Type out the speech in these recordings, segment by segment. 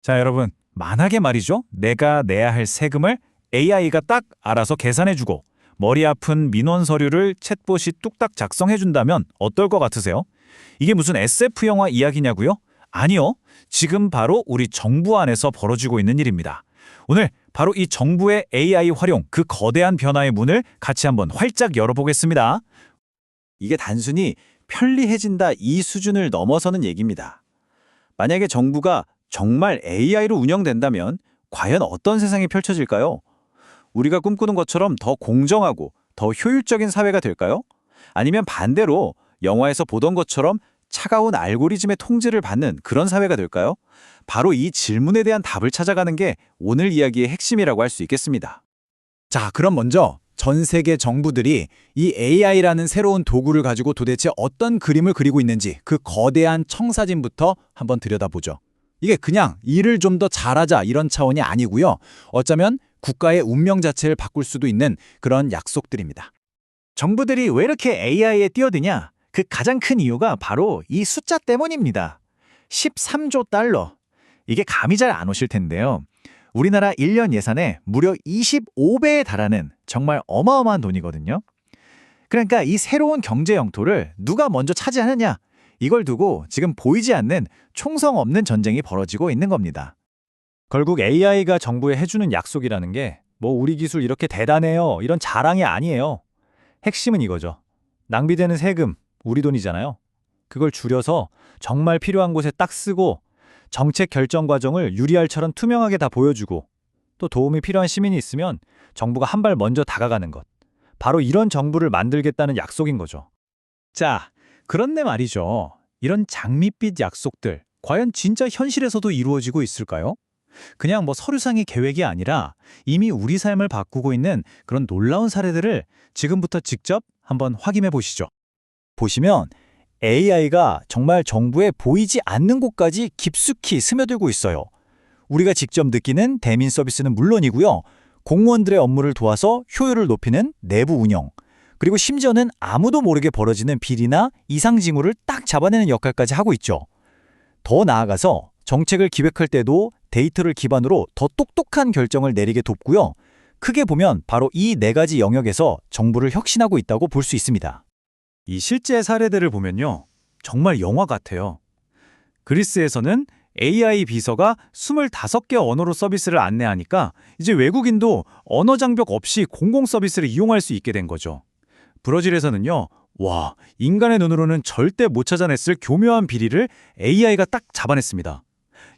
자, 여러분, 만약에 말이죠. 내가 내야 할 세금을 AI가 딱 알아서 계산해주고 머리 아픈 민원 서류를 챗봇이 뚝딱 작성해준다면 어떨 것 같으세요? 이게 무슨 SF 영화 이야기냐고요? 아니요. 지금 바로 우리 정부 안에서 벌어지고 있는 일입니다. 오늘 바로 이 정부의 AI 활용, 그 거대한 변화의 문을 같이 한번 활짝 열어보겠습니다. 이게 단순히 편리해진다 이 수준을 넘어서는 얘기입니다. 만약에 정부가 정말 AI로 운영된다면 과연 어떤 세상이 펼쳐질까요? 우리가 꿈꾸는 것처럼 더 공정하고 더 효율적인 사회가 될까요? 아니면 반대로 영화에서 보던 것처럼 차가운 알고리즘의 통제를 받는 그런 사회가 될까요? 바로 이 질문에 대한 답을 찾아가는 게 오늘 이야기의 핵심이라고 할 수 있겠습니다. 자, 그럼 먼저 전 세계 정부들이 이 AI라는 새로운 도구를 가지고 도대체 어떤 그림을 그리고 있는지 그 거대한 청사진부터 한번 들여다보죠. 이게 그냥 일을 좀 더 잘하자 이런 차원이 아니고요. 어쩌면 국가의 운명 자체를 바꿀 수도 있는 그런 약속들입니다. 정부들이 왜 이렇게 AI에 뛰어드냐? 그 가장 큰 이유가 바로 이 숫자 때문입니다. 13조 달러. 이게 감이 잘 안 오실 텐데요. 우리나라 1년 예산의 무려 25배에 달하는 정말 어마어마한 돈이거든요. 그러니까 이 새로운 경제 영토를 누가 먼저 차지하느냐? 이걸 두고 지금 보이지 않는 총성 없는 전쟁이 벌어지고 있는 겁니다. 결국 AI가 정부에 해주는 약속이라는 게 뭐 우리 기술 이렇게 대단해요. 이런 자랑이 아니에요. 핵심은 이거죠. 낭비되는 세금, 우리 돈이잖아요. 그걸 줄여서 정말 필요한 곳에 딱 쓰고 정책 결정 과정을 유리알처럼 투명하게 다 보여주고 또 도움이 필요한 시민이 있으면 정부가 한 발 먼저 다가가는 것. 바로 이런 정부를 만들겠다는 약속인 거죠. 자, 그런데 말이죠. 이런 장밋빛 약속들, 과연 진짜 현실에서도 이루어지고 있을까요? 그냥 뭐 서류상의 계획이 아니라 이미 우리 삶을 바꾸고 있는 그런 놀라운 사례들을 지금부터 직접 한번 확인해 보시죠. 보시면 AI가 정말 정부에 보이지 않는 곳까지 깊숙이 스며들고 있어요. 우리가 직접 느끼는 대민 서비스는 물론이고요. 공무원들의 업무를 도와서 효율을 높이는 내부 운영, 그리고 심지어는 아무도 모르게 벌어지는 비리나 이상 징후를 딱 잡아내는 역할까지 하고 있죠. 더 나아가서 정책을 기획할 때도 데이터를 기반으로 더 똑똑한 결정을 내리게 돕고요. 크게 보면 바로 이 네 가지 영역에서 정부를 혁신하고 있다고 볼 수 있습니다. 이 실제 사례들을 보면요. 정말 영화 같아요. 그리스에서는 AI 비서가 25개 언어로 서비스를 안내하니까 이제 외국인도 언어 장벽 없이 공공 서비스를 이용할 수 있게 된 거죠. 브라질에서는요. 와, 인간의 눈으로는 절대 못 찾아냈을 교묘한 비리를 AI가 딱 잡아냈습니다.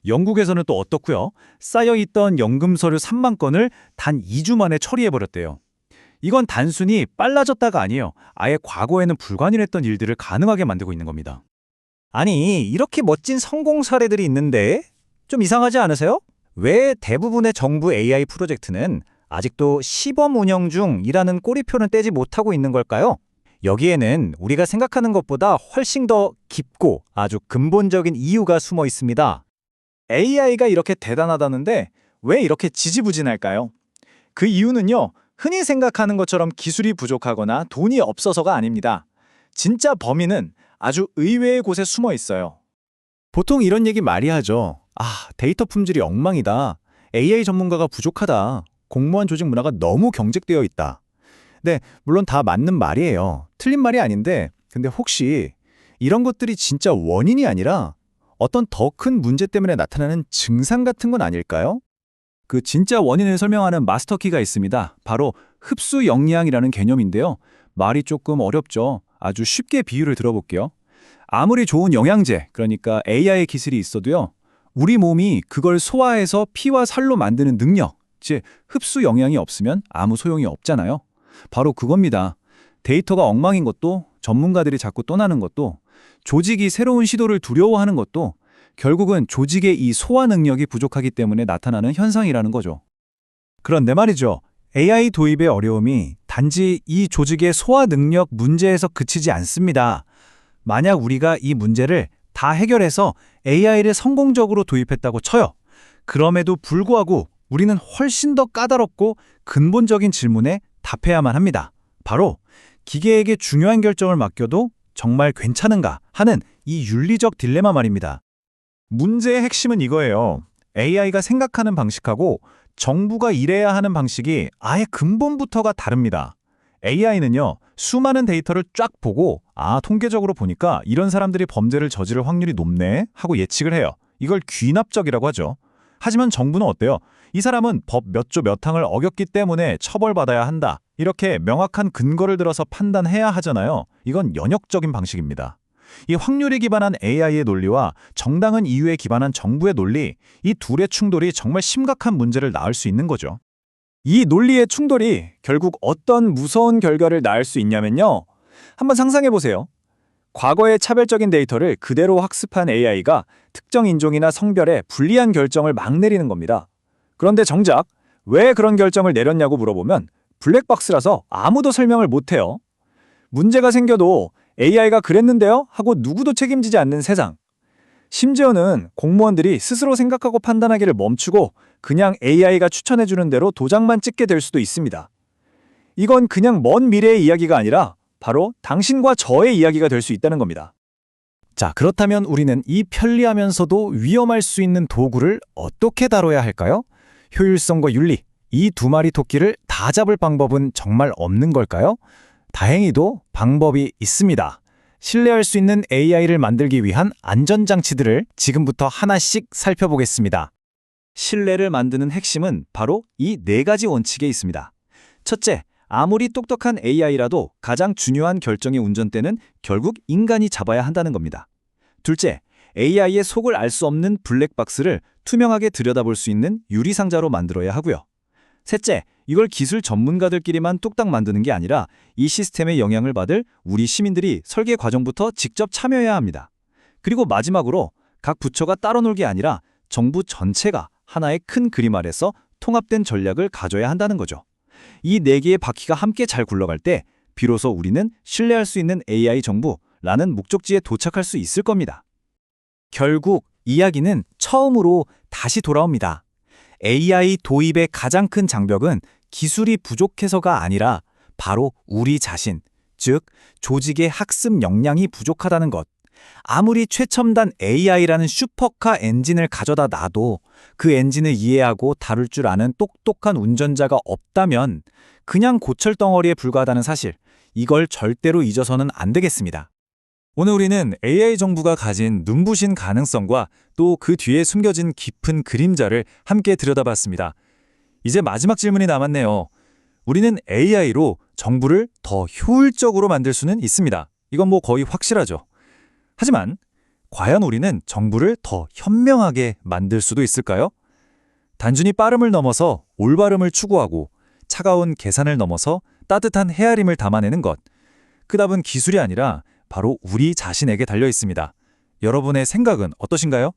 영국에서는 또 어떻고요? 쌓여있던 연금 서류 3만 건을 단 2주 만에 처리해버렸대요. 이건 단순히 빨라졌다가 아니에요. 아예 과거에는 불가능했던 일들을 가능하게 만들고 있는 겁니다. 아니, 이렇게 멋진 성공 사례들이 있는데 좀 이상하지 않으세요? 왜 대부분의 정부 AI 프로젝트는 아직도 시범 운영 중이라는 꼬리표는 떼지 못하고 있는 걸까요? 여기에는 우리가 생각하는 것보다 훨씬 더 깊고 아주 근본적인 이유가 숨어 있습니다. AI가 이렇게 대단하다는데 왜 이렇게 지지부진할까요? 그 이유는요, 흔히 생각하는 것처럼 기술이 부족하거나 돈이 없어서가 아닙니다. 진짜 범인은 아주 의외의 곳에 숨어 있어요. 보통 이런 얘기 많이 하죠. 데이터 품질이 엉망이다. AI 전문가가 부족하다. 공무원 조직 문화가 너무 경직되어 있다. 네, 물론 다 맞는 말이에요. 틀린 말이 아닌데, 근데 혹시 이런 것들이 진짜 원인이 아니라 어떤 더 큰 문제 때문에 나타나는 증상 같은 건 아닐까요? 그 진짜 원인을 설명하는 마스터키가 있습니다. 바로 흡수 역량이라는 개념인데요. 말이 조금 어렵죠. 아주 쉽게 비유를 들어볼게요. 아무리 좋은 영양제, 그러니까 AI 기술이 있어도요. 우리 몸이 그걸 소화해서 피와 살로 만드는 능력, 즉 흡수 역량이 없으면 아무 소용이 없잖아요. 바로 그겁니다. 데이터가 엉망인 것도, 전문가들이 자꾸 떠나는 것도, 조직이 새로운 시도를 두려워하는 것도 결국은 조직의 이 소화 능력이 부족하기 때문에 나타나는 현상이라는 거죠. 그런데 말이죠. AI 도입의 어려움이 단지 이 조직의 소화 능력 문제에서 그치지 않습니다. 만약 우리가 이 문제를 다 해결해서 AI를 성공적으로 도입했다고 쳐요. 그럼에도 불구하고 우리는 훨씬 더 까다롭고 근본적인 질문에 답해야만 합니다. 바로 기계에게 중요한 결정을 맡겨도 정말 괜찮은가 하는 이 윤리적 딜레마 말입니다. 문제의 핵심은 이거예요. AI가 생각하는 방식하고 정부가 일해야 하는 방식이 아예 근본부터가 다릅니다. AI는요, 수많은 데이터를 쫙 보고 통계적으로 보니까 이런 사람들이 범죄를 저지를 확률이 높네 하고 예측을 해요. 이걸 귀납적이라고 하죠. 하지만 정부는 어때요? 이 사람은 법 몇 조 몇 항을 어겼기 때문에 처벌받아야 한다. 이렇게 명확한 근거를 들어서 판단해야 하잖아요. 이건 연역적인 방식입니다. 이 확률에 기반한 AI의 논리와 정당한 이유에 기반한 정부의 논리, 이 둘의 충돌이 정말 심각한 문제를 낳을 수 있는 거죠. 이 논리의 충돌이 결국 어떤 무서운 결과를 낳을 수 있냐면요. 한번 상상해 보세요. 과거의 차별적인 데이터를 그대로 학습한 AI가 특정 인종이나 성별에 불리한 결정을 막 내리는 겁니다. 그런데 정작 왜 그런 결정을 내렸냐고 물어보면 블랙박스라서 아무도 설명을 못해요. 문제가 생겨도 AI가 그랬는데요? 하고 누구도 책임지지 않는 세상. 심지어는 공무원들이 스스로 생각하고 판단하기를 멈추고 그냥 AI가 추천해주는 대로 도장만 찍게 될 수도 있습니다. 이건 그냥 먼 미래의 이야기가 아니라 바로 당신과 저의 이야기가 될 수 있다는 겁니다. 자, 그렇다면 우리는 이 편리하면서도 위험할 수 있는 도구를 어떻게 다뤄야 할까요? 효율성과 윤리, 이 두 마리 토끼를 다 잡을 방법은 정말 없는 걸까요? 다행히도 방법이 있습니다. 신뢰할 수 있는 AI를 만들기 위한 안전장치들을 지금부터 하나씩 살펴보겠습니다. 신뢰를 만드는 핵심은 바로 이 네 가지 원칙에 있습니다. 첫째, 아무리 똑똑한 AI라도 가장 중요한 결정의 운전대는 결국 인간이 잡아야 한다는 겁니다. 둘째, AI의 속을 알 수 없는 블랙박스를 투명하게 들여다볼 수 있는 유리상자로 만들어야 하고요. 셋째, 이걸 기술 전문가들끼리만 뚝딱 만드는 게 아니라 이 시스템의 영향을 받을 우리 시민들이 설계 과정부터 직접 참여해야 합니다. 그리고 마지막으로 각 부처가 따로 놀게 아니라 정부 전체가 하나의 큰 그림 아래서 통합된 전략을 가져야 한다는 거죠. 이 네 개의 바퀴가 함께 잘 굴러갈 때 비로소 우리는 신뢰할 수 있는 AI 정부라는 목적지에 도착할 수 있을 겁니다. 결국 이야기는 처음으로 다시 돌아옵니다. AI 도입의 가장 큰 장벽은 기술이 부족해서가 아니라 바로 우리 자신, 즉 조직의 학습 역량이 부족하다는 것. 아무리 최첨단 AI라는 슈퍼카 엔진을 가져다 놔도 그 엔진을 이해하고 다룰 줄 아는 똑똑한 운전자가 없다면 그냥 고철덩어리에 불과하다는 사실, 이걸 절대로 잊어서는 안 되겠습니다. 오늘 우리는 AI 정부가 가진 눈부신 가능성과 또 그 뒤에 숨겨진 깊은 그림자를 함께 들여다봤습니다. 이제 마지막 질문이 남았네요. 우리는 AI로 정부를 더 효율적으로 만들 수는 있습니다. 이건 거의 확실하죠. 하지만 과연 우리는 정부를 더 현명하게 만들 수도 있을까요? 단순히 빠름을 넘어서 올바름을 추구하고 차가운 계산을 넘어서 따뜻한 헤아림을 담아내는 것. 그 답은 기술이 아니라 바로 우리 자신에게 달려 있습니다. 여러분의 생각은 어떠신가요?